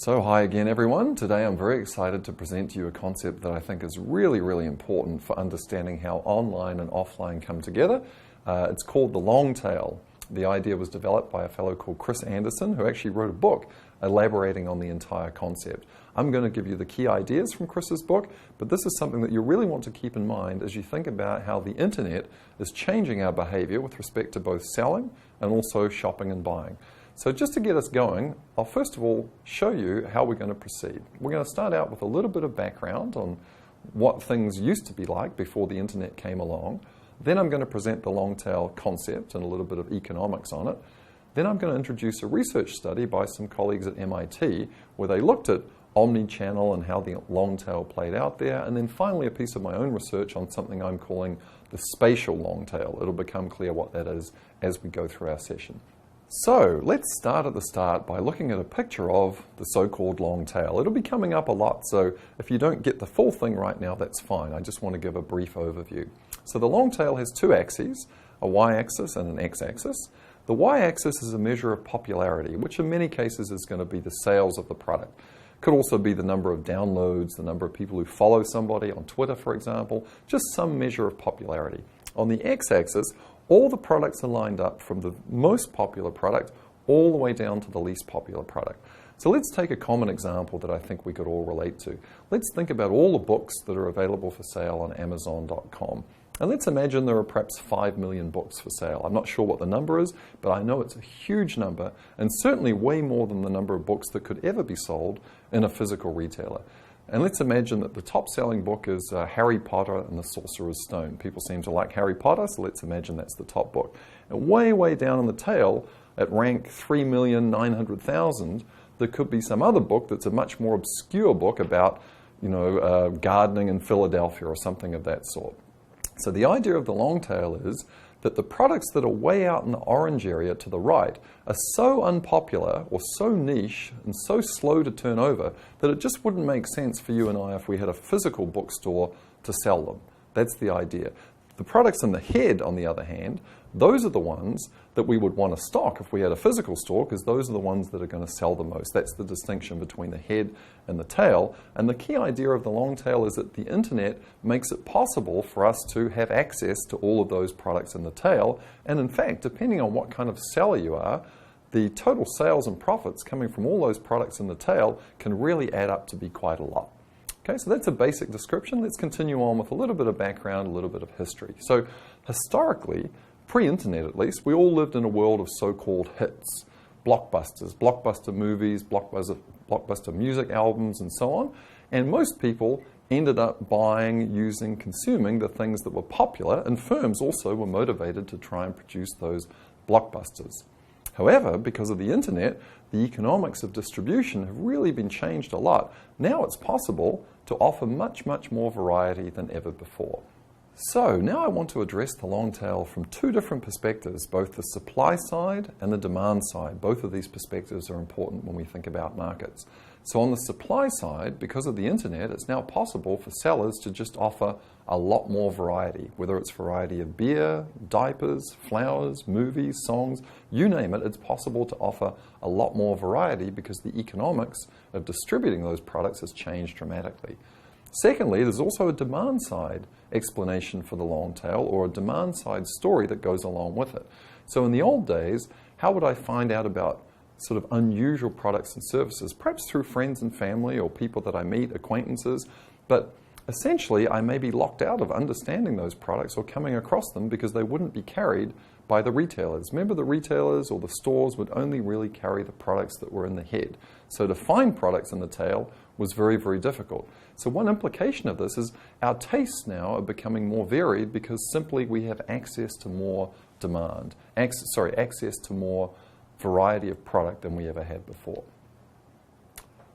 So hi again everyone. Today I'm very excited to present to you a concept that I think is really important for understanding how online and offline come together. It's called the long tail. The idea was developed by a fellow called Chris Anderson, who actually wrote a book elaborating on the entire concept. I'm going to give you the key ideas from Chris's book, but this is something that you really want to keep in mind as you think about how the internet is changing our behavior with respect to both selling and also shopping and buying. So just to get us going, I'll first of all show you how we're going to proceed. We're going to start out with a little bit of background on what things used to be like before the internet came along. Then I'm going to present the long tail concept and a little bit of economics on it. Then I'm going to introduce a research study by some colleagues at MIT where they looked at omni-channel and how the long tail played out there. And then finally a piece of my own research on something I'm calling the spatial long tail. It'll become clear what that is as we go through our session. So let's start at the start by looking at a picture of the so-called long tail. It'll be coming up a lot, so if you don't get the full thing right now, that's fine. I just want to give a brief overview. So the long tail has two axes, a y-axis and an x-axis. The y-axis is a measure of popularity, which in many cases is going to be the sales of the product. Could also be the number of downloads, the number of people who follow somebody on Twitter, for example, just some measure of popularity. On the x-axis, all the products are lined up from the most popular product all the way down to the least popular product. So let's take a common example that I think we could all relate to. Let's think about all the books that are available for sale on Amazon.com. And let's imagine there are perhaps 5 million books for sale. I'm not sure what the number is, but I know it's a huge number and certainly way more than the number of books that could ever be sold in a physical retailer. And let's imagine that the top-selling book is Harry Potter and the Sorcerer's Stone. People seem to like Harry Potter, so let's imagine that's the top book. And way down on the tail, at rank 3,900,000, there could be some other book that's a much more obscure book about, gardening in Philadelphia or something of that sort. So the idea of the long tail is that the products that are way out in the orange area to the right are so unpopular or so niche and so slow to turn over that it just wouldn't make sense for you and I if we had a physical bookstore to sell them. That's the idea. The products in the head, on the other hand, those are the ones that we would want to stock if we had a physical store, because those are the ones that are going to sell the most. That's the distinction between the head and the tail. And the key idea of the long tail is that the internet makes it possible for us to have access to all of those products in the tail. And in fact, depending on what kind of seller you are, the total sales and profits coming from all those products in the tail can really add up to be quite a lot. Okay, so that's a basic description. Let's continue on with a little bit of background, a little bit of history. So historically, pre-internet at least, we all lived in a world of so-called hits, blockbusters, blockbuster movies, blockbuster music albums, and so on. And most people ended up buying, using, consuming the things that were popular, and firms also were motivated to try and produce those blockbusters. However, because of the internet, the economics of distribution have really been changed a lot. Now it's possible to offer much more variety than ever before. So now I want to address the long tail from two different perspectives, both the supply side and the demand side. Both of these perspectives are important when we think about markets. So on the supply side, because of the internet, it's now possible for sellers to just offer a lot more variety, whether it's variety of beer, diapers, flowers, movies, songs, you name it, it's possible to offer a lot more variety because the economics of distributing those products has changed dramatically. Secondly, there's also a demand side explanation for the long tail, or a demand side story that goes along with it. So in the old days, how would I find out about sort of unusual products and services? Perhaps through friends and family or people that I meet, acquaintances, but essentially I may be locked out of understanding those products or coming across them because they wouldn't be carried by the retailers. Remember, the retailers or the stores would only really carry the products that were in the head. So to find products in the tail was very difficult. So one implication of this is our tastes now are becoming more varied because simply we have access to more demand, access to more variety of product than we ever had before.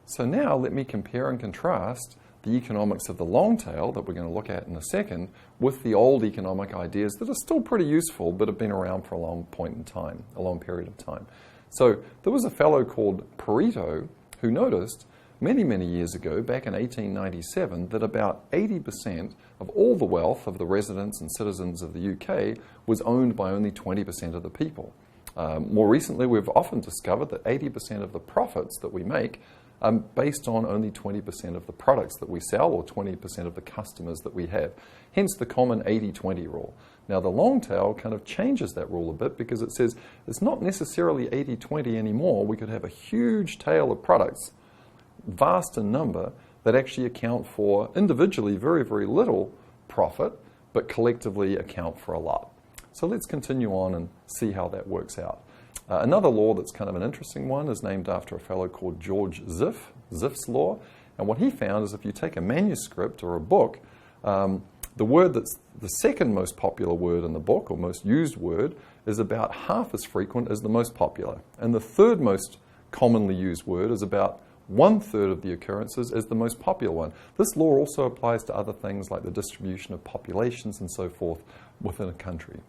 So now let me compare and contrast the economics of the long tail that we're going to look at in a second with the old economic ideas that are still pretty useful but have been around for a long point in time, a long period of time. So there was a fellow called Pareto who noticed many years ago, back in 1897, that about 80% of all the wealth of the residents and citizens of the UK was owned by only 20% of the people. More recently, we've often discovered that 80% of the profits that we make based on only 20% of the products that we sell or 20% of the customers that we have. Hence the common 80-20 rule. Now the long tail kind of changes that rule a bit because it says it's not necessarily 80-20 anymore. We could have a huge tail of products, vast in number, that actually account for individually very, very little profit, but collectively account for a lot. So let's continue on and see how that works out. Another law that's kind of an interesting one is named after a fellow called George Ziff, Ziff's law. And what he found is if you take a manuscript or a book, the word that's the second most popular word in the book, or most used word, is about half as frequent as the most popular. And the third most commonly used word is about 1/3 of the occurrences as the most popular one. This law also applies to other things like the distribution of populations and so forth within a country.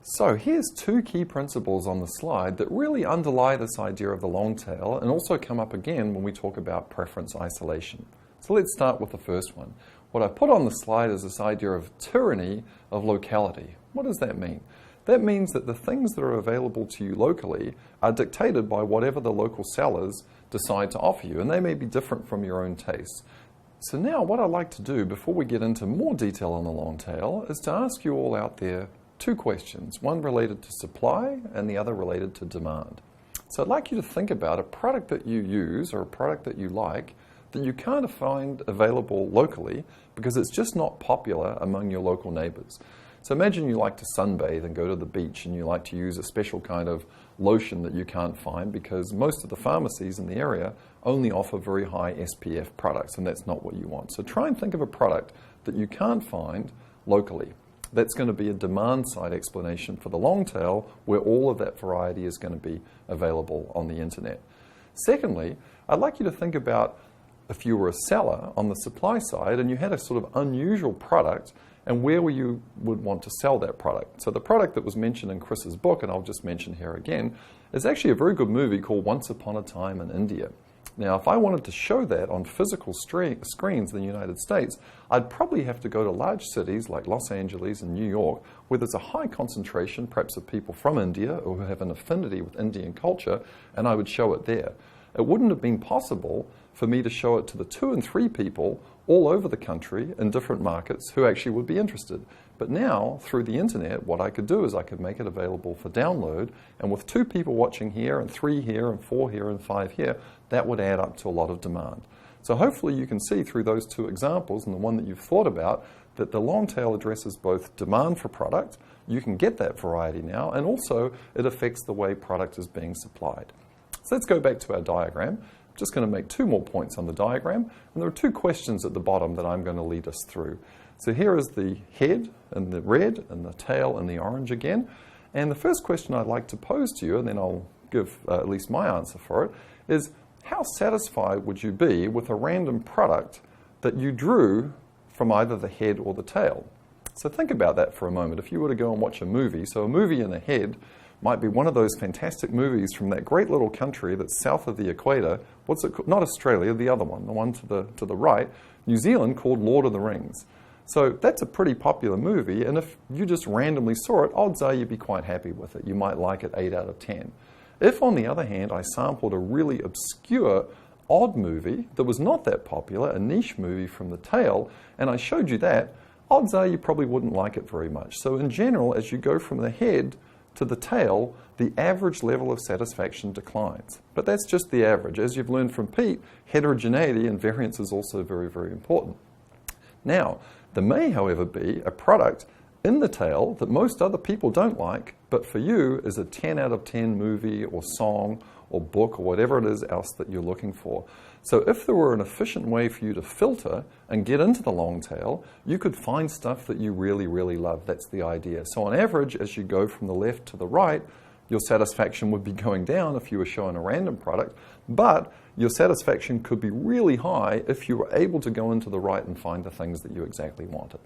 So here's two key principles on the slide that really underlie this idea of the long tail and also come up again when we talk about preference isolation. So let's start with the first one. What I put on the slide is this idea of tyranny of locality. What does that mean? That means that the things that are available to you locally are dictated by whatever the local sellers decide to offer you, and they may be different from your own tastes. So now what I'd like to do before we get into more detail on the long tail is to ask you all out there two questions, one related to supply and the other related to demand. So I'd like you to think about a product that you use or a product that you like that you can't find available locally because it's just not popular among your local neighbors. So imagine you like to sunbathe and go to the beach and you like to use a special kind of lotion that you can't find because most of the pharmacies in the area only offer very high SPF products, and that's not what you want. So try and think of a product that you can't find locally. That's going to be a demand side explanation for the long tail where all of that variety is going to be available on the internet. Secondly, I'd like you to think about if you were a seller on the supply side and you had a sort of unusual product and where you would want to sell that product. So the product that was mentioned in Chris's book, and I'll just mention here again, is actually a very good movie called Once Upon a Time in India. Now, if I wanted to show that on physical screens in the United States, I'd probably have to go to large cities like Los Angeles and New York, where there's a high concentration, perhaps of people from India or who have an affinity with Indian culture, and I would show it there. It wouldn't have been possible for me to show it to the 2 and 3 people all over the country in different markets who actually would be interested. But now, through the internet, what I could do is I could make it available for download, and with 2 people watching here, and 3 here, and 4 here, and 5 here, that would add up to a lot of demand. So hopefully you can see through those 2 examples, and the one that you've thought about, that the long tail addresses both demand for product, you can get that variety now, and also it affects the way product is being supplied. So let's go back to our diagram. I'm just going to make 2 more points on the diagram, and there are 2 questions at the bottom that I'm going to lead us through. So here is the head in the red and the tail in the orange again. And the first question I'd like to pose to you, and then I'll give at least my answer for it, is how satisfied would you be with a random product that you drew from either the head or the tail? So think about that for a moment. If you were to go and watch a movie, so a movie in a head might be one of those fantastic movies from that great little country that's south of the equator. What's it called? Not Australia, the other one, the one to the right, New Zealand, called Lord of the Rings. So that's a pretty popular movie, and if you just randomly saw it, odds are you'd be quite happy with it. You might like it 8 out of 10. If, on the other hand, I sampled a really obscure, odd movie that was not that popular, a niche movie from the tail, and I showed you that, odds are you probably wouldn't like it very much. So in general, as you go from the head to the tail, the average level of satisfaction declines. But that's just the average. As you've learned from Pete, heterogeneity and variance is also very, very important. Now, there may, however, be a product in the tail that most other people don't like, but for you is a 10 out of 10 movie or song or book or whatever it is else that you're looking for. So if there were an efficient way for you to filter and get into the long tail, you could find stuff that you really, really love. That's the idea. So on average, as you go from the left to the right, your satisfaction would be going down if you were showing a random product, but your satisfaction could be really high if you were able to go into the right and find the things that you exactly wanted.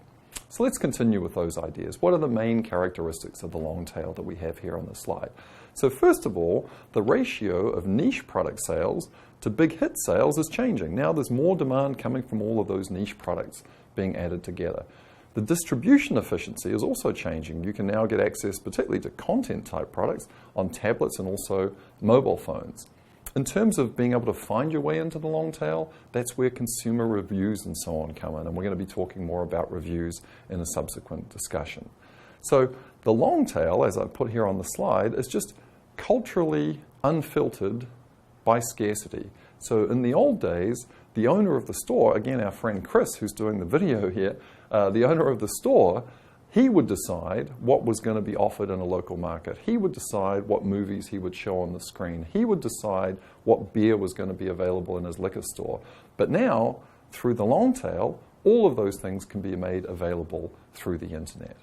So let's continue with those ideas. What are the main characteristics of the long tail that we have here on the slide? So first of all, the ratio of niche product sales to big hit sales is changing. Now there's more demand coming from all of those niche products being added together. The distribution efficiency is also changing. You can now get access particularly to content type products on tablets and also mobile phones. In terms of being able to find your way into the long tail, that's where consumer reviews and so on come in. And we're going to be talking more about reviews in a subsequent discussion. So the long tail, as I put here on the slide, is just culturally unfiltered by scarcity. So in the old days, the owner of the store, again, our friend Chris, who's doing the video here, the owner of the store, he would decide what was going to be offered in a local market. He would decide what movies he would show on the screen. He would decide what beer was going to be available in his liquor store. But now, through the long tail, all of those things can be made available through the internet.